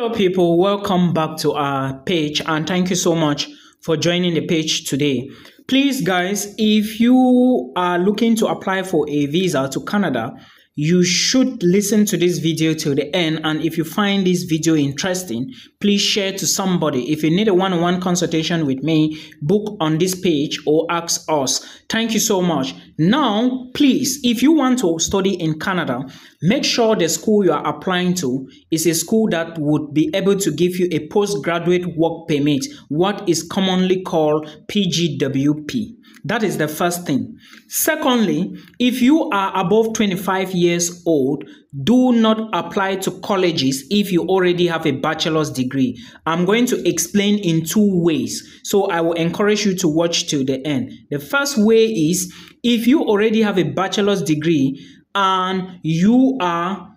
Hello people, welcome back to our page and thank you so much for joining the page today. Please guys, if you are looking to apply for a visa to Canada, you should listen to this video till the end, and if you find this video interesting, please share to somebody. If you need a one-on-one consultation with me, book on this page or ask us. Thank you so much. Now, please, if you want to study in Canada, make sure the school you are applying to is a school that would be able to give you a postgraduate work permit, what is commonly called PGWP. That is the first thing. Secondly, if you are above 25 years old, do not apply to colleges if you already have a bachelor's degree. I'm going to explain in two ways, so I will encourage you to watch till the end. The first way is, if you already have a bachelor's degree and you are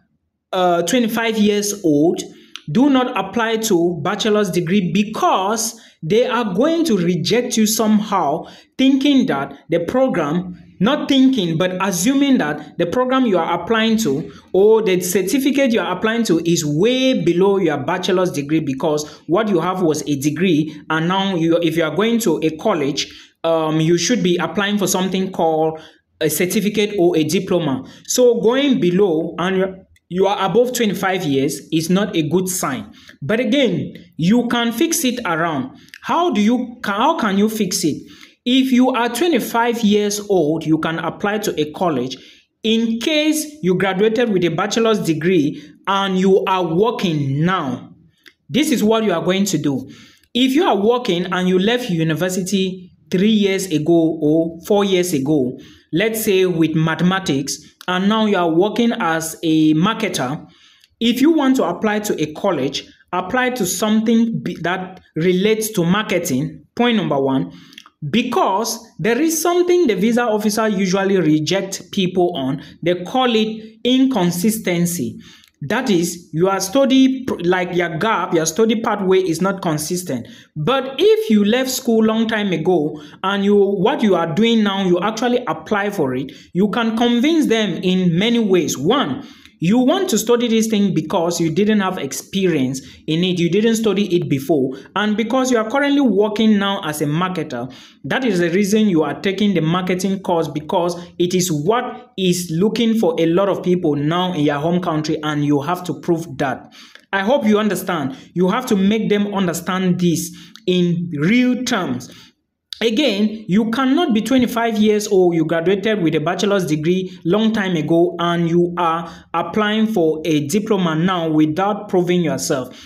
25 years old, do not apply to bachelor's degree because they are going to reject you somehow, thinking that the program, not thinking, but assuming that the program you are applying to or the certificate you are applying to is way below your bachelor's degree, because what you have was a degree, and now if you are going to a college, you should be applying for something called a certificate or a diploma. So going below and you are above 25 years is not a good sign. But again, you can fix it around. How can you fix it? If you are 25 years old, you can apply to a college. In case you graduated with a bachelor's degree and you are working now, this is what you are going to do. If you are working and you left university 3 years ago or 4 years ago, let's say with mathematics, and now you are working as a marketer, if you want to apply to a college, apply to something that relates to marketing, point number one, because there is something the visa officer usually rejects people on. They call it inconsistency. That is, your study, like your gap, your study pathway is not consistent. But if you left school long time ago and what you are doing now, you actually apply for it, you can convince them in many ways. One, you want to study this thing because you didn't have experience in it, you didn't study it before, and because you are currently working now as a marketer, that is the reason you are taking the marketing course, because it is what is looking for a lot of people now in your home country, and you have to prove that. I hope you understand. You have to make them understand this in real terms. Again, you cannot be 25 years old, you graduated with a bachelor's degree long time ago, and you are applying for a diploma now without proving yourself.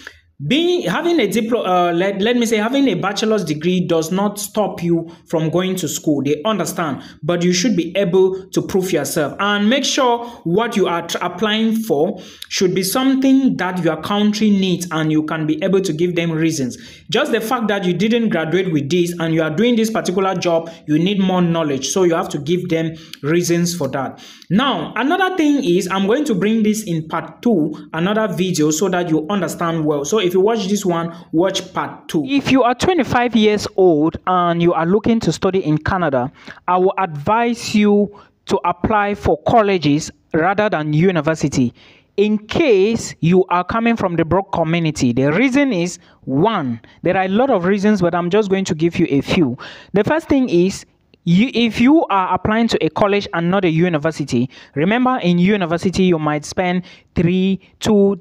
Having a bachelor's degree does not stop you from going to school. They understand, but you should be able to prove yourself, and make sure what you are applying for should be something that your country needs, and you can be able to give them reasons. Just the fact that you didn't graduate with this and you are doing this particular job, you need more knowledge, so you have to give them reasons for that. Now, another thing is, I'm going to bring this in part 2, another video, so that you understand well. So if you watch this one, watch part 2. If you are 25 years old and you are looking to study in Canada, I will advise you to apply for colleges rather than university, in case you are coming from the broke community. The reason is, one, there are a lot of reasons, but I'm just going to give you a few. The first thing is, if you are applying to a college and not a university, remember in university you might spend 3, 4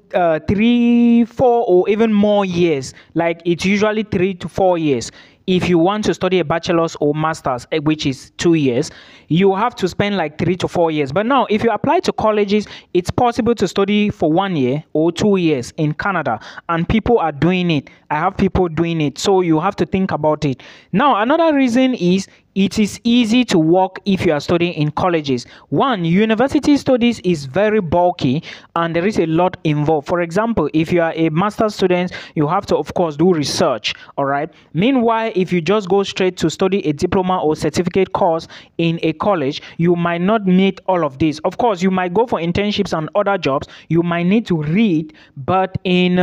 or even more years. Like it's usually 3 to 4 years. If you want to study a bachelor's or master's, which is 2 years, you have to spend like 3 to 4 years. But now, if you apply to colleges, it's possible to study for 1 year or 2 years in Canada, and people are doing it. I have people doing it, so you have to think about it. Now, another reason is, it is easy to work if you are studying in colleges. One, university studies is very bulky and there is a lot involved. For example, if you are a master's student, you have to, of course, do research, all right? Meanwhile, if you just go straight to study a diploma or certificate course in a college, you might not meet all of this. Of course, you might go for internships and other jobs. You might need to read, but in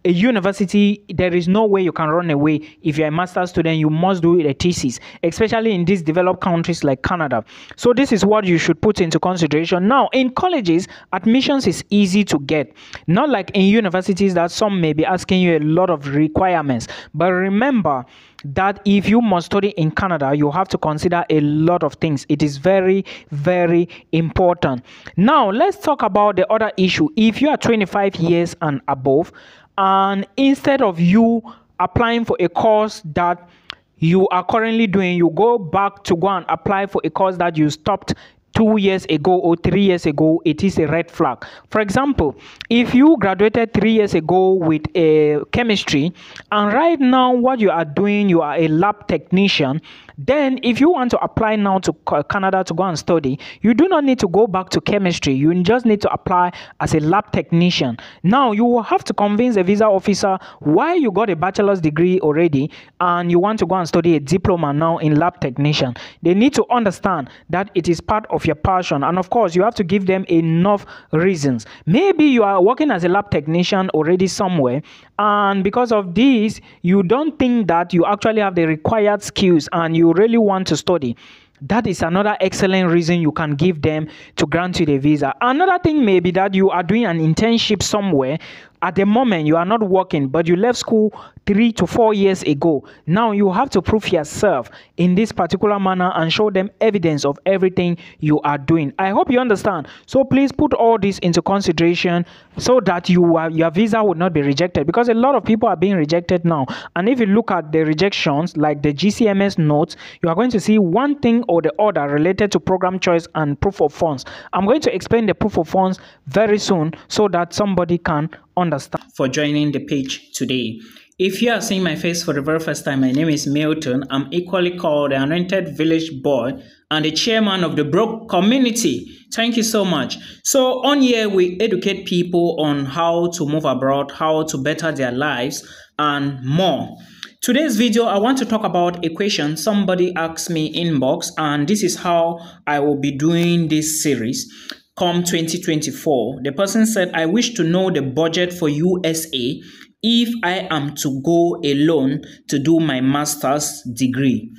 a university, there is no way you can run away. If you're a master's student, you must do a thesis, especially in these developed countries like Canada. So this is what you should put into consideration. Now, in colleges, admissions is easy to get. Not like in universities that some may be asking you a lot of requirements. But remember that if you must study in Canada, you have to consider a lot of things. It is very, very important. Now, let's talk about the other issue. If you are 25 years and above, and instead of you applying for a course that you are currently doing, you go back to go and apply for a course that you stopped 2 years ago or 3 years ago, it is a red flag. For example, if you graduated 3 years ago with a chemistry, and right now what you are doing, you are a lab technician, then if you want to apply now to Canada to go and study, you do not need to go back to chemistry. You just need to apply as a lab technician. Now, you will have to convince a visa officer why you got a bachelor's degree already and you want to go and study a diploma now in lab technician. They need to understand that it is part of your passion. And of course, you have to give them enough reasons. Maybe you are working as a lab technician already somewhere, and because of this, you don't think that you actually have the required skills and you really want to study. That is another excellent reason you can give them to grant you the visa. Another thing may be that you are doing an internship somewhere. At the moment, you are not working, but you left school 3 to 4 years ago. Now you have to prove yourself in this particular manner and show them evidence of everything you are doing. I hope you understand. So please put all this into consideration so that your visa would not be rejected, because a lot of people are being rejected now. And if you look at the rejections, like the GCMS notes, you are going to see one thing or the other related to program choice and proof of funds. I'm going to explain the proof of funds very soon so that somebody can understand. For joining the page today. If you are seeing my face for the very first time, my name is Milton. I'm equally called the Anointed Village Boy and the chairman of the Broke community. Thank you so much. So on here, we educate people on how to move abroad, how to better their lives, and more. Today's video, I want to talk about a question somebody asked me inbox, and this is how I will be doing this series. Come 2024, the person said, I wish to know the budget for USA if I am to go alone to do my master's degree.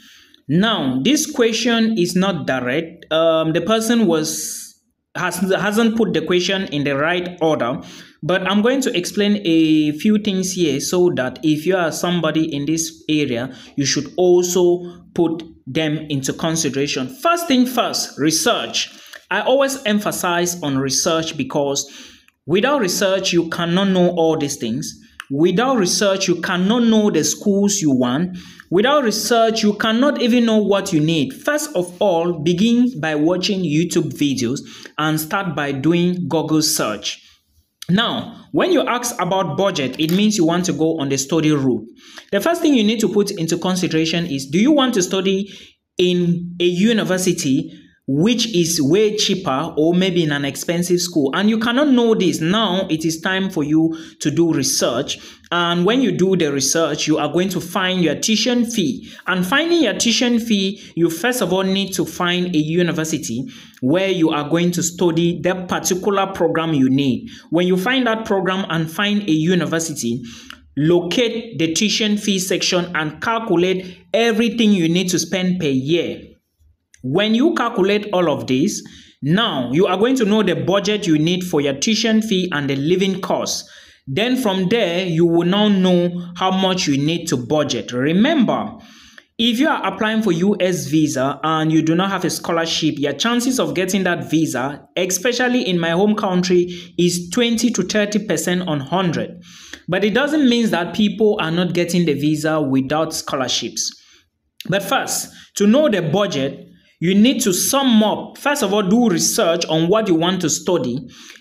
Now, this question is not direct. The person hasn't put the question in the right order, but I'm going to explain a few things here so that if you are somebody in this area, you should also put them into consideration. First thing first, research. I always emphasize on research because without research, you cannot know all these things. Without research, you cannot know the schools you want. Without research, you cannot even know what you need. First of all, begin by watching YouTube videos and start by doing Google search. Now, when you ask about budget, it means you want to go on the study route. The first thing you need to put into consideration is, do you want to study in a university which is way cheaper or maybe in an expensive school? And you cannot know this. Now it is time for you to do research. And when you do the research, you are going to find your tuition fee. And finding your tuition fee, you first of all need to find a university where you are going to study that particular program you need. When you find that program and find a university, locate the tuition fee section and calculate everything you need to spend per year. When you calculate all of this, now you are going to know the budget you need for your tuition fee and the living costs. Then from there, you will now know how much you need to budget. Remember, if you are applying for US visa and you do not have a scholarship, your chances of getting that visa, especially in my home country, is 20 to 30% on 100. But it doesn't mean that people are not getting the visa without scholarships. But first, to know the budget, you need to sum up. First of all, do research on what you want to study.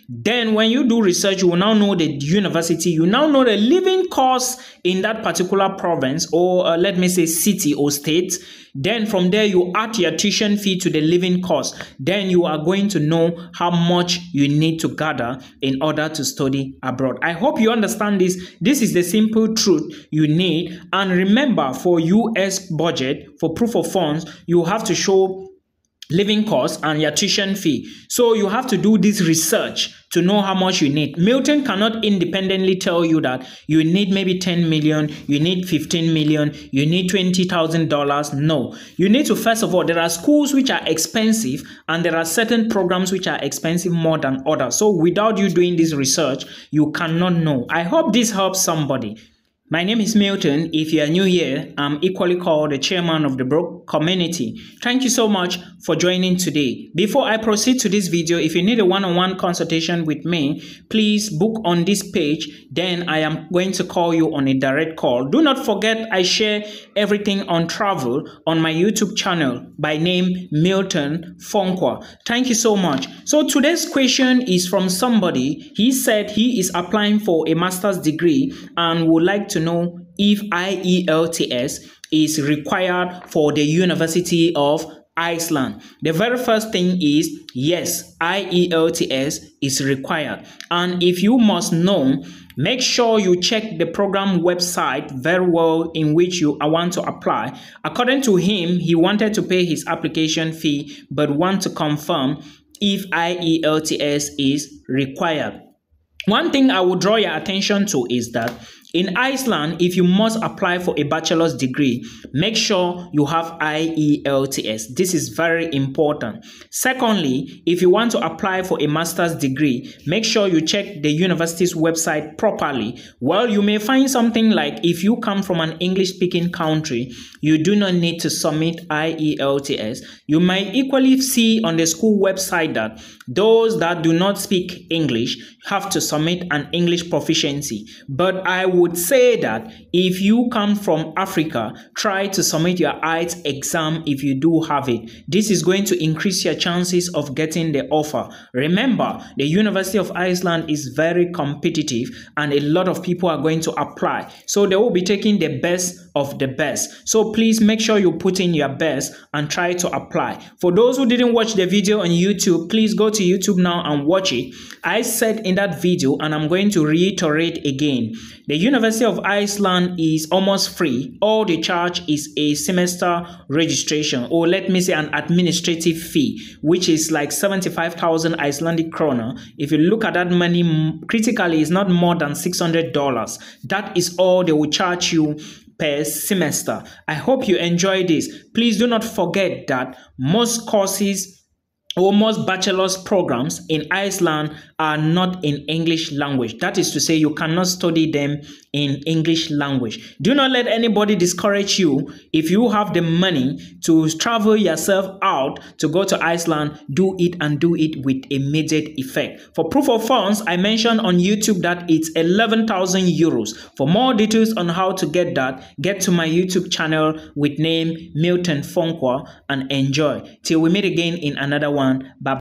Then when you do research, you will now know the university. You now know the living costs in that particular province or let me say city or state. Then from there, you add your tuition fee to the living cost. Then you are going to know how much you need to gather in order to study abroad. I hope you understand this. This is the simple truth you need. And remember, for US budget, for proof of funds, you have to show living costs and your tuition fee. So you have to do this research to know how much you need. Milton cannot independently tell you that you need maybe 10 million, you need 15 million, you need $20,000. No, you need to, first of all, there are schools which are expensive and there are certain programs which are expensive more than others. So without you doing this research, you cannot know. I hope this helps somebody. My name is Milton. If you are new here, I'm equally called the chairman of the broke community. Thank you so much for joining today. Before I proceed to this video, if you need a one-on-one consultation with me, please book on this page. Then I am going to call you on a direct call. Do not forget, I share everything on travel on my YouTube channel by name Milton Fonkwa. Thank you so much. So today's question is from somebody. He said he is applying for a master's degree and would like to know if IELTS is required for the University of Iceland. The very first thing is, yes, IELTS is required. And if you must know, make sure you check the program website very well in which you want to apply. According to him, he wanted to pay his application fee but want to confirm if IELTS is required. One thing I will draw your attention to is that in Iceland, if you must apply for a bachelor's degree, make sure you have IELTS. This is very important. Secondly, if you want to apply for a master's degree, make sure you check the university's website properly. Well, you may find something like if you come from an English-speaking country, you do not need to submit IELTS. You might equally see on the school website that those that do not speak English have to submit an English proficiency. But I would say that if you come from Africa, try to submit your IELTS exam if you do have it. This is going to increase your chances of getting the offer. Remember, the University of Iceland is very competitive and a lot of people are going to apply. So they will be taking the best of the best. So please make sure you put in your best and try to apply. For those who didn't watch the video on YouTube, please go to YouTube now and watch it. I said in that video, and I'm going to reiterate again, the University of Iceland is almost free. All they charge is a semester registration, or let me say an administrative fee, which is like 75,000 Icelandic krona. If you look at that money critically, it's not more than $600. That is all they will charge you per semester. I hope you enjoy this. Please do not forget that most courses or most bachelor's programs in Iceland are not in English language. That is to say, you cannot study them in English language. Do not let anybody discourage you. If you have the money to travel yourself out to go to Iceland, do it and do it with immediate effect. For proof of funds, I mentioned on YouTube that it's 11,000 euros. For more details on how to get that, get to my YouTube channel with name Milton Fonkwa and enjoy. Till we meet again in another one. Bye.